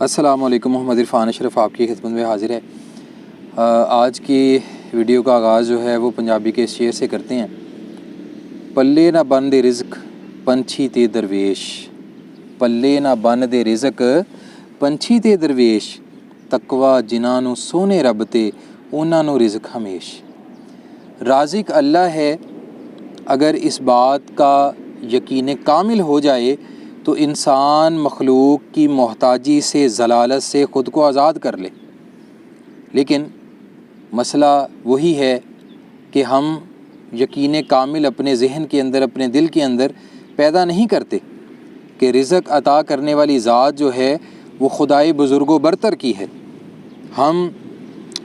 السلام علیکم، محمد عرفان اشرف آپ کی خدمت میں حاضر ہے۔ آج کی ویڈیو کا آغاز جو ہے وہ پنجابی کے اس شعر سے کرتے ہیں۔ پلے نہ بن دے رزق پنچھی تے درویش، پلے نہ بن دے رزق پنچھی تے درویش، تقوی جنہاں نو سونے رب تے انہاں نو رزق ہمیش۔ رازق اللہ ہے، اگر اس بات کا یقین کامل ہو جائے تو انسان مخلوق کی محتاجی سے، ضلالت سے خود کو آزاد کر لے۔ لیکن مسئلہ وہی ہے کہ ہم یقین کامل اپنے ذہن کے اندر، اپنے دل کے اندر پیدا نہیں کرتے کہ رزق عطا کرنے والی ذات جو ہے وہ خدائے بزرگ و برتر کی ہے۔ ہم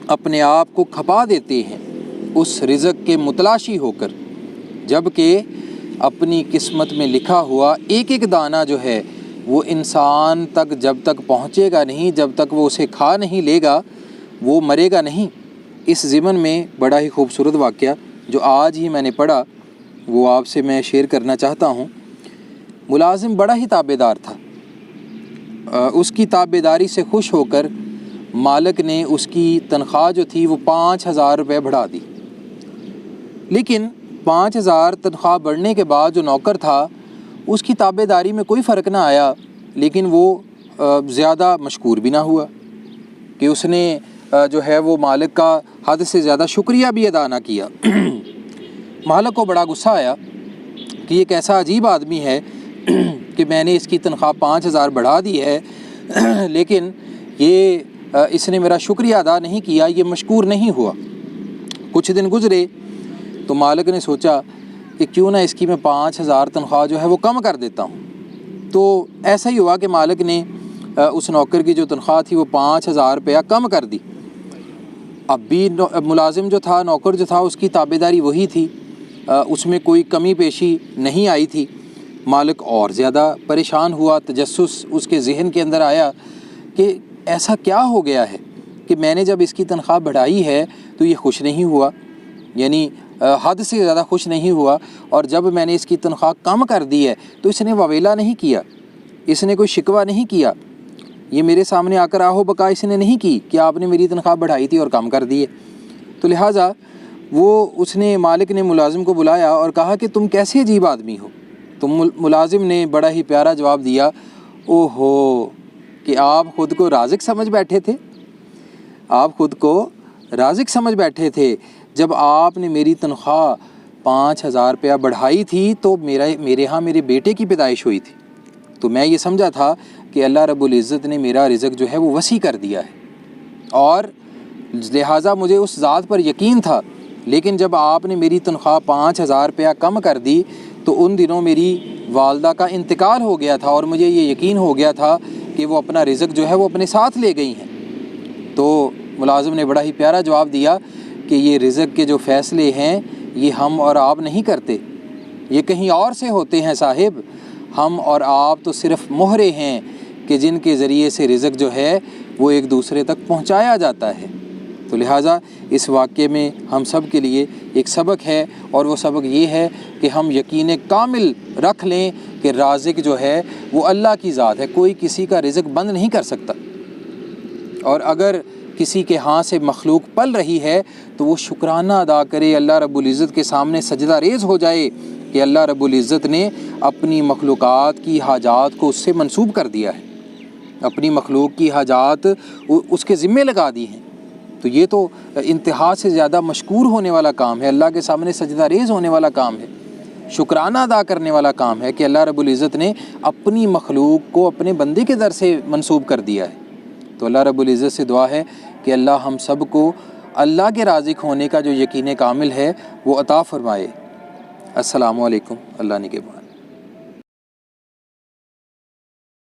اپنے آپ کو کھپا دیتے ہیں اس رزق کے متلاشی ہو کر، جبکہ اپنی قسمت میں لکھا ہوا ایک ایک دانہ جو ہے وہ انسان تک جب تک پہنچے گا نہیں، جب تک وہ اسے کھا نہیں لے گا، وہ مرے گا نہیں۔ اس ضمن میں بڑا ہی خوبصورت واقعہ جو آج ہی میں نے پڑھا وہ آپ سے میں شیئر کرنا چاہتا ہوں۔ ملازم بڑا ہی تابع دار تھا، اس کی تابع داری سے خوش ہو کر مالک نے اس کی تنخواہ جو تھی وہ 5,000 روپے بڑھا دی۔ لیکن 5,000 تنخواہ بڑھنے کے بعد جو نوکر تھا اس کی تابع داری میں کوئی فرق نہ آیا، لیکن وہ زیادہ مشکور بھی نہ ہوا کہ اس نے جو ہے وہ مالک کا حد سے زیادہ شکریہ بھی ادا نہ کیا۔ مالک کو بڑا غصہ آیا کہ یہ کیسا عجیب آدمی ہے کہ میں نے اس کی تنخواہ 5,000 بڑھا دی ہے، لیکن اس نے میرا شکریہ ادا نہیں کیا، یہ مشکور نہیں ہوا۔ کچھ دن گزرے تو مالک نے سوچا کہ کیوں نہ اس کی میں 5,000 تنخواہ جو ہے وہ کم کر دیتا ہوں۔ تو ایسا ہی ہوا کہ مالک نے اس نوکر کی جو تنخواہ تھی وہ 5,000 روپیہ کم کر دی۔ اب بھی ملازم جو تھا، نوکر جو تھا، اس کی تابع داری وہی تھی، اس میں کوئی کمی پیشی نہیں آئی تھی۔ مالک اور زیادہ پریشان ہوا، تجسس اس کے ذہن کے اندر آیا کہ ایسا کیا ہو گیا ہے کہ میں نے جب اس کی تنخواہ بڑھائی ہے تو یہ خوش نہیں ہوا، یعنی حد سے زیادہ خوش نہیں ہوا، اور جب میں نے اس کی تنخواہ کم کر دی ہے تو اس نے واویلا نہیں کیا، اس نے کوئی شکوہ نہیں کیا، یہ میرے سامنے آ کر آہو بکا اس نے نہیں کی کہ آپ نے میری تنخواہ بڑھائی تھی اور کم کر دی ہے۔ تو لہٰذا مالک نے ملازم کو بلایا اور کہا کہ تم کیسے عجیب آدمی ہو۔ تو ملازم نے بڑا ہی پیارا جواب دیا، او ہو، کہ آپ خود کو رازق سمجھ بیٹھے تھے، آپ خود کو رازق سمجھ بیٹھے تھے۔ جب آپ نے میری تنخواہ 5,000 روپیہ بڑھائی تھی تو میرے ہاں میرے بیٹے کی پیدائش ہوئی تھی، تو میں یہ سمجھا تھا کہ اللہ رب العزت نے میرا رزق جو ہے وہ وسیع کر دیا ہے، اور لہٰذا مجھے اس ذات پر یقین تھا۔ لیکن جب آپ نے میری تنخواہ 5,000 روپیہ کم کر دی تو ان دنوں میری والدہ کا انتقال ہو گیا تھا، اور مجھے یہ یقین ہو گیا تھا کہ وہ اپنا رزق جو ہے وہ اپنے ساتھ لے گئی ہیں۔ تو ملازم نے بڑا ہی پیارا جواب دیا کہ یہ رزق کے جو فیصلے ہیں یہ ہم اور آپ نہیں کرتے، یہ کہیں اور سے ہوتے ہیں صاحب، ہم اور آپ تو صرف مہرے ہیں کہ جن کے ذریعے سے رزق جو ہے وہ ایک دوسرے تک پہنچایا جاتا ہے۔ تو لہٰذا اس واقعے میں ہم سب کے لیے ایک سبق ہے، اور وہ سبق یہ ہے کہ ہم یقین کامل رکھ لیں کہ رازق جو ہے وہ اللہ کی ذات ہے، کوئی کسی کا رزق بند نہیں کر سکتا، اور اگر کسی کے ہاں سے مخلوق پل رہی ہے تو وہ شکرانہ ادا کرے، اللہ رب العزت کے سامنے سجدہ ریز ہو جائے کہ اللہ رب العزت نے اپنی مخلوقات کی حاجات کو اس سے منسوب کر دیا ہے، اپنی مخلوق کی حاجات اس کے ذمے لگا دی ہیں۔ تو یہ تو انتہا سے زیادہ مشکور ہونے والا کام ہے، اللہ کے سامنے سجدہ ریز ہونے والا کام ہے، شکرانہ ادا کرنے والا کام ہے کہ اللہ رب العزت نے اپنی مخلوق کو اپنے بندے کے در سے منسوب کر دیا ہے۔ تو اللہ رب العزت سے دعا ہے کہ اللہ ہم سب کو اللہ کے رازق ہونے کا جو یقین کامل ہے وہ عطا فرمائے۔ السلام علیکم، اللہ نگہبان۔